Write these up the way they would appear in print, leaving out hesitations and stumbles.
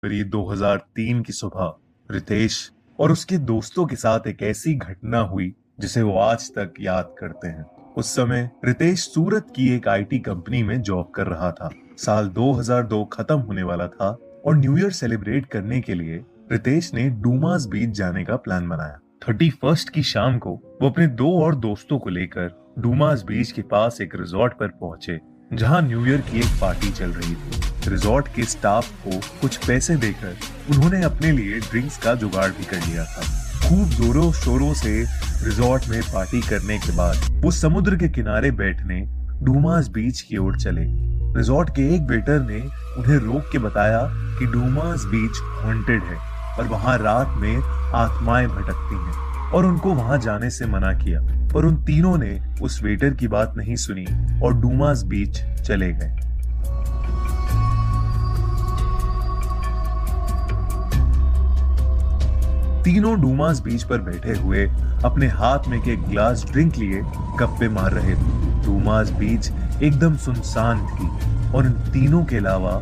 फरवरी 2003 की सुबह रितेश और उसके दोस्तों के साथ एक ऐसी घटना हुई जिसे वो आज तक याद करते हैं। उस समय रितेश सूरत की एक आईटी कंपनी में जॉब कर रहा था। साल 2002 खत्म होने वाला था और न्यू ईयर सेलिब्रेट करने के लिए रितेश ने डूमास बीच जाने का प्लान बनाया। 31st की शाम को वो अपने दो और दोस्तों को लेकर डूमास बीच के पास एक रिजॉर्ट पर पहुंचे, जहां न्यू ईयर की एक पार्टी चल रही थी। रिजॉर्ट के स्टाफ को कुछ पैसे देकर उन्होंने अपने लिए ड्रिंक्स का जुगाड़ भी कर लिया था। खूब जोरों शोरों से रिजॉर्ट में पार्टी करने के बाद वो समुद्र के किनारे बैठने डूमास बीच की ओर चले। रिजॉर्ट के एक वेटर ने उन्हें रोक के बताया कि डूमास बीच हॉन्टेड है और वहां रात में आत्माएं भटकती हैं, और उनको वहां जाने से मना किया। पर उन तीनों ने उस वेटर की बात नहीं सुनी और डूमास बीच चले गए। तीनों डूमास बीच पर बैठे हुए अपने हाथ में के ग्लास ड्रिंक लिए गप्पे मार रहे थे। डूमास बीच एकदम सुनसान थी और इन तीनों के अलावा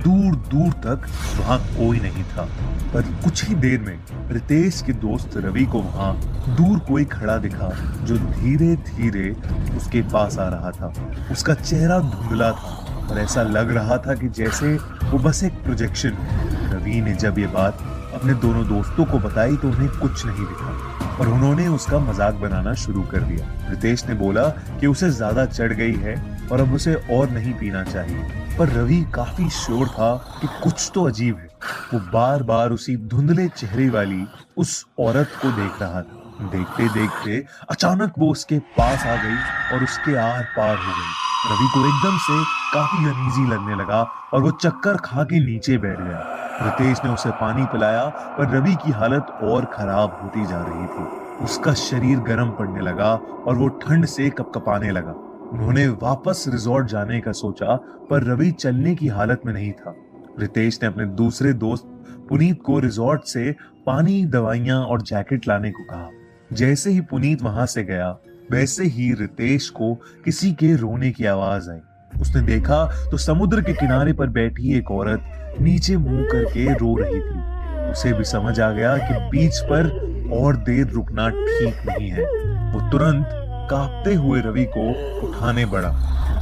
दूर दूर तक वहां कोई नहीं था। पर कुछ ही देर में रितेश के दोस्त रवि को वहां दूर कोई खड़ा दिखा, जो धीरे धीरे उसके पास आ रहा था। उसका चेहरा धुंधला था और ऐसा लग रहा था कि जैसे वो बस एक प्रोजेक्शन है। रवि ने जब ये बात अपने दोनों दोस्तों को बताई तो उन्हें कुछ नहीं दिखा और उन्होंने उसका मजाक बनाना शुरू कर दिया। रितेश ने बोला कि उसे ज्यादा चढ़ गई है और अब उसे और नहीं पीना चाहिए, पर रवि काफी श्योर था कि कुछ तो अजीब है। वो बार बार उसी धुंधले चेहरे वाली उस औरत को देख रहा था। देखते देखते अचानक वो उसके पास आ गई और उसके आर पार हो गई। रवि को एकदम से काफी अनईजी लगने लगा और वो चक्कर खा के नीचे बैठ गया। रितेश ने उसे पानी पिलाया, पर रवि की हालत और खराब होती जा रही थी। उसका शरीर गर्म पड़ने लगा और वो ठंड से कपकपाने लगा। उन्होंने वापस रिजॉर्ट जाने का सोचा, पर रवि चलने की हालत में नहीं था। रितेश ने अपने दूसरे दोस्त पुनीत को रिजॉर्ट से पानी, दवाइयां और जैकेट लाने को कहा। जैसे ही पुनीत वहां से गया, वैसे ही रितेश को किसी के रोने की आवाज आई। उसने देखा तो समुद्र के किनारे पर बैठी एक औरत नीचे मुंह करके रो रही थी। उसे भी समझ आ गया कि बीच पर और देर रुकना ठीक नहीं है। वो तुरंत कांपते हुए रवि को उठाने बढ़ा।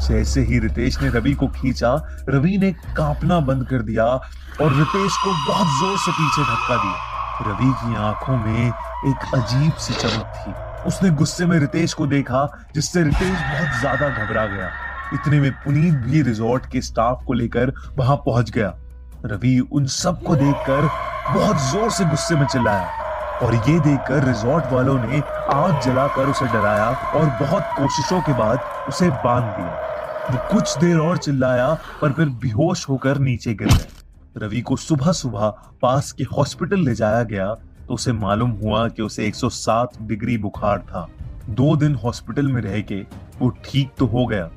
जैसे ही रितेश ने रवि को खींचा, रवि ने कांपना बंद कर दिया और रितेश को बहुत जोर से पीछे धक्का दिया। रवि की आंखों में एक अजीब सी चमक थी। उसने गुस्से में रितेश को देखा, जिससे रितेश बहुत ज्यादा घबरा गया। इतने में पुनीत भी रिजॉर्ट के स्टाफ को लेकर वहां पहुंच गया। रवि उन सब को देखकर बहुत जोर से गुस्से में चिल्लाया और ये देखकर रिजॉर्ट वालों ने आग जलाकर उसे डराया और बहुत कोशिशों के बाद उसे बांध दिया। वो कुछ देर और चिल्लाया, पर फिर बेहोश होकर नीचे गिर गया। रवि को सुबह सुबह पास के हॉस्पिटल ले जाया गया तो उसे मालूम हुआ कि उसे 107 डिग्री बुखार था। 2 दिन हॉस्पिटल में रह के वो ठीक तो हो गया,